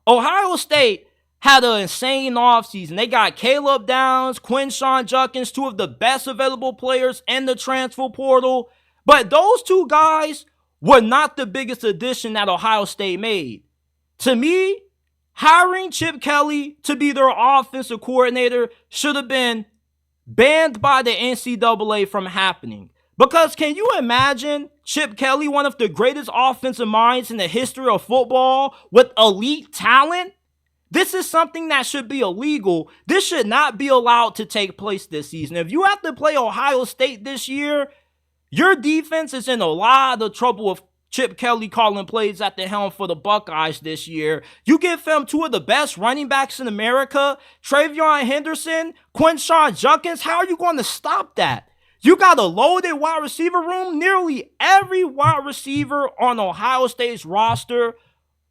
Ohio State had an insane offseason. They got Caleb Downs, Quinshon Judkins, two of the best available players in the transfer portal. But those two guys were not the biggest addition that Ohio State made. To me, hiring Chip Kelly to be their offensive coordinator should have been banned by the NCAA from happening. Because can you imagine Chip Kelly, one of the greatest offensive minds in the history of football, with elite talent? This is something that should be illegal. This should not be allowed to take place this season. If you have to play Ohio State this year, your defense is in a lot of trouble with Chip Kelly calling plays at the helm for the Buckeyes this year. You give him two of the best running backs in America, Travion Henderson, Quinshon Judkins. How are you going to stop that? You got a loaded wide receiver room. Nearly every wide receiver on Ohio State's roster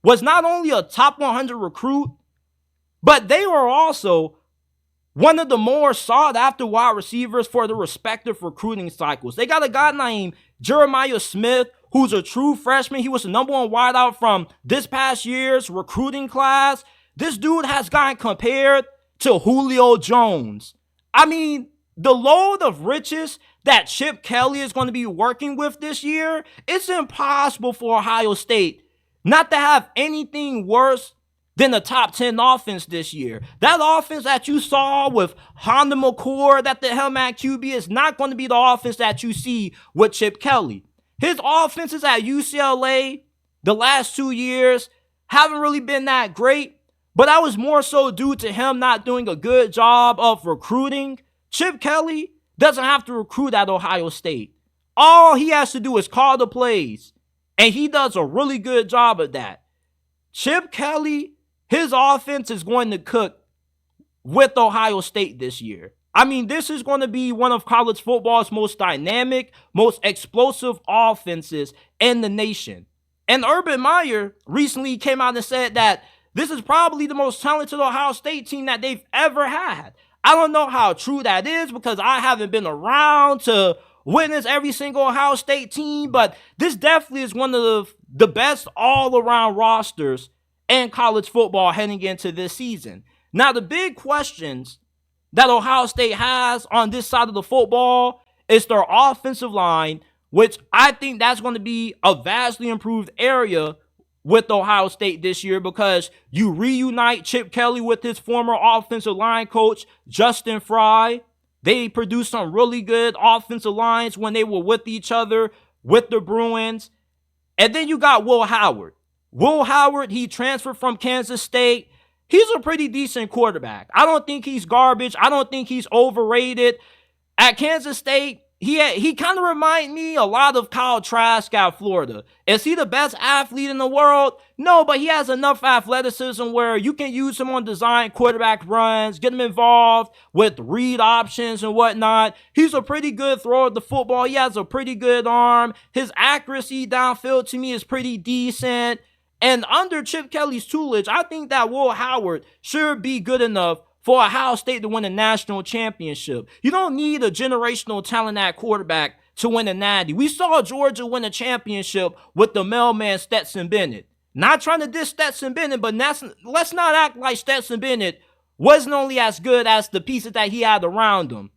was not only a top 100 recruit, but they were also one of the more sought-after wide receivers for the respective recruiting cycles. They got a guy named Jeremiah Smith, who's a true freshman. He was the number one wideout from this past year's recruiting class. This dude has gotten compared to Julio Jones. I mean, the load of riches that Chip Kelly is going to be working with this year, it's impossible for Ohio State not to have anything worse than the top 10 offense this year. That offense that you saw with Honda McCord at the helm at QB is not going to be the offense that you see with Chip Kelly. His offenses at UCLA the last 2 years haven't really been that great, but that was more so due to him not doing a good job of recruiting. Chip Kelly doesn't have to recruit at Ohio State. All he has to do is call the plays, and he does a really good job of that. Chip Kelly, his offense is going to cook with Ohio State this year. I mean, this is going to be one of college football's most dynamic, most explosive offenses in the nation. And Urban Meyer recently came out and said that this is probably the most talented Ohio State team that they've ever had. I don't know how true that is because I haven't been around to witness every single Ohio State team, but this definitely is one of the best all-around rosters in college football heading into this season. Now, the big questions that Ohio State has on this side of the football is their offensive line, which I think that's going to be a vastly improved area with Ohio State this year because you reunite Chip Kelly with his former offensive line coach, Justin Fry. They produced some really good offensive lines when they were with each other, with the Bruins. And then you got Will Howard. Will Howard, he transferred from Kansas State. He's a pretty decent quarterback. I don't think he's garbage. I don't think he's overrated. At Kansas State, he kind of reminds me a lot of Kyle Trask at Florida. Is he the best athlete in the world? No, but he has enough athleticism where you can use him on design quarterback runs, get him involved with read options and whatnot. He's a pretty good thrower of the football. He has a pretty good arm. His accuracy downfield to me is pretty decent. And under Chip Kelly's tutelage, I think that Will Howard should be good enough for Ohio State to win a national championship. You don't need a generational talent at quarterback to win a natty. We saw Georgia win a championship with the mailman Stetson Bennett. Not trying to diss Stetson Bennett, but let's not act like Stetson Bennett wasn't only as good as the pieces that he had around him.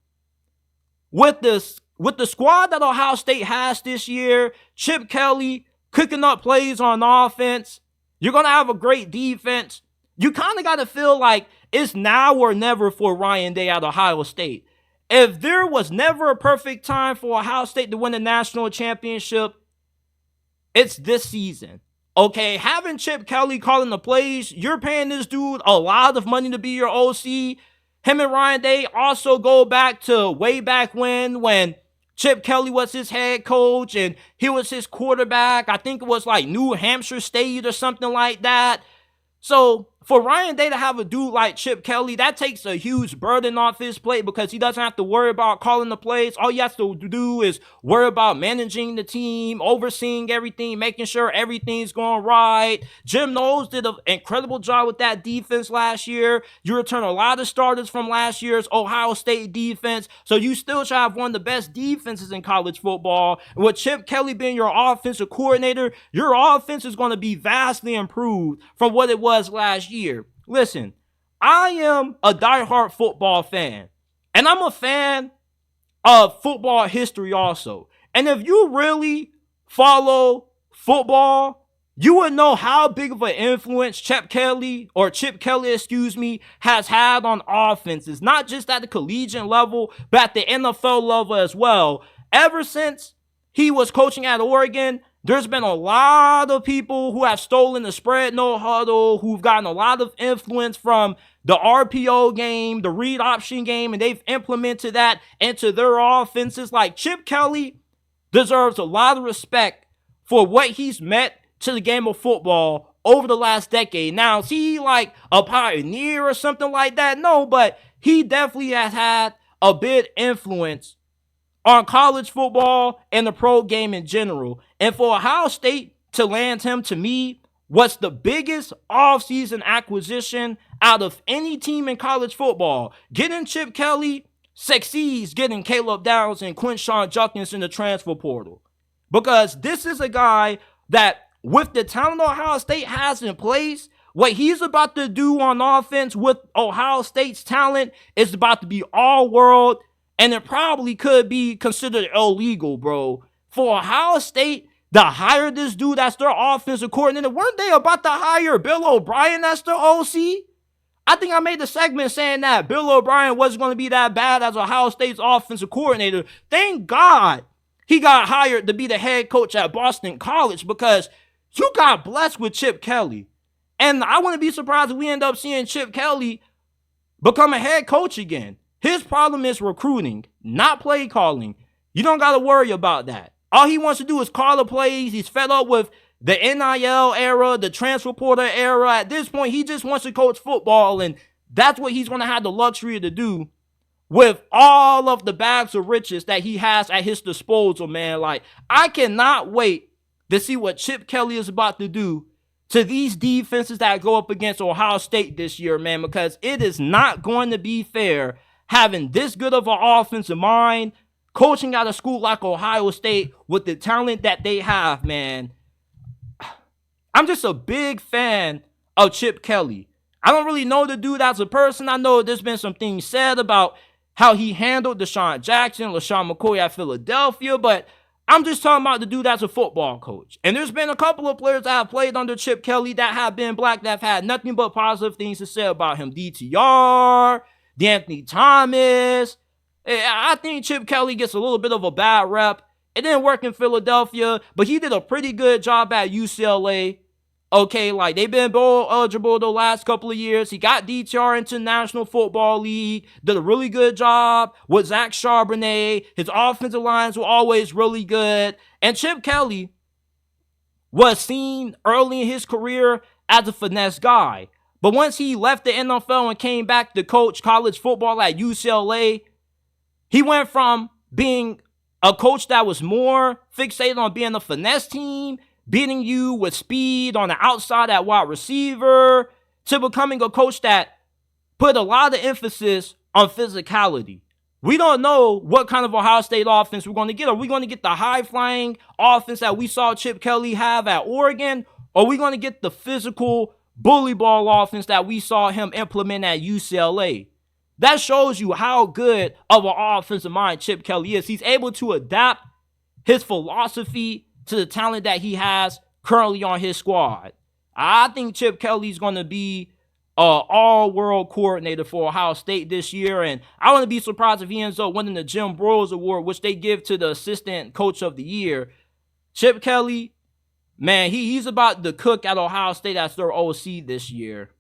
With the squad that Ohio State has this year, Chip Kelly cooking up plays on offense, you're going to have a great defense. You kind of got to feel like it's now or never for Ryan Day at Ohio State. If there was never a perfect time for Ohio State to win a national championship, it's this season. Okay, having Chip Kelly calling the plays, you're paying this dude a lot of money to be your OC. Him and Ryan Day also go back to way back when Chip Kelly was his head coach and he was his quarterback. I think it was like New Hampshire State or something like that. So for Ryan Day to have a dude like Chip Kelly, that takes a huge burden off his plate because he doesn't have to worry about calling the plays. All he has to do is worry about managing the team, overseeing everything, making sure everything's going right. Jim Knowles did an incredible job with that defense last year. You return a lot of starters from last year's Ohio State defense, so you still should have one of the best defenses in college football. And with Chip Kelly being your offensive coordinator, your offense is going to be vastly improved from what it was last last year. Listen, I am a diehard football fan, and I'm a fan of football history also. And if you really follow football, you would know how big of an influence Chip Kelly, has had on offenses, not just at the collegiate level, but at the NFL level as well. Ever since he was coaching at Oregon, there's been a lot of people who have stolen the spread no huddle, who've gotten a lot of influence from the RPO game, the read option game, and they've implemented that into their offenses. Like, Chip Kelly deserves a lot of respect for what he's meant to the game of football over the last decade. Now, is he like a pioneer or something like that? No, but he definitely has had a big influence on college football and the pro game in general. And for Ohio State to land him, to me, was the biggest offseason acquisition out of any team in college football. Getting Chip Kelly succeeds getting Caleb Downs and Quinshon Judkins in the transfer portal. Because this is a guy that, with the talent Ohio State has in place, what he's about to do on offense with Ohio State's talent is about to be all world, and it probably could be considered illegal, bro. For Ohio State to hire this dude as their offensive coordinator, weren't they about to hire Bill O'Brien as their OC? I think I made a segment saying that Bill O'Brien wasn't going to be that bad as Ohio State's offensive coordinator. Thank God he got hired to be the head coach at Boston College, because you got blessed with Chip Kelly. And I wouldn't be surprised if we end up seeing Chip Kelly become a head coach again. His problem is recruiting, not play calling. You don't got to worry about that. All he wants to do is call the plays. He's fed up with the NIL era, the transfer portal era. At this point, he just wants to coach football, and that's what he's going to have the luxury to do with all of the bags of riches that he has at his disposal, man. Like, I cannot wait to see what Chip Kelly is about to do to these defenses that go up against Ohio State this year, man, because it is not going to be fair having this good of an offensive mind, coaching at a school like Ohio State with the talent that they have, man. I'm just a big fan of Chip Kelly. I don't really know the dude as a person. I know there's been some things said about how he handled Deshaun Jackson, LaShawn McCoy at Philadelphia, but I'm just talking about the dude as a football coach. And there's been a couple of players that have played under Chip Kelly that have been black, that have had nothing but positive things to say about him. DTR, D'Anthony Thomas. I think Chip Kelly gets a little bit of a bad rep. It didn't work in Philadelphia, but he did a pretty good job at UCLA. Okay, like, they've been bowl eligible the last couple of years. He got DTR into National Football League, did a really good job with Zach Charbonnet. His offensive lines were always really good. And Chip Kelly was seen early in his career as a finesse guy. But once he left the NFL and came back to coach college football at UCLA, he went from being a coach that was more fixated on being a finesse team, beating you with speed on the outside at wide receiver, to becoming a coach that put a lot of emphasis on physicality. We don't know what kind of Ohio State offense we're going to get. Are we going to get the high-flying offense that we saw Chip Kelly have at Oregon? Or are we going to get the physical bully ball offense that we saw him implement at UCLA? That shows you how good of an offensive mind Chip Kelly is. He's able to adapt his philosophy to the talent that he has currently on his squad. I think Chip Kelly's going to be an all-world coordinator for Ohio State this year, and I wouldn't be surprised if he ends up winning the Jim Broyles Award, which they give to the Assistant Coach of the Year. Chip Kelly, man, he's about to cook at Ohio State as their OC this year.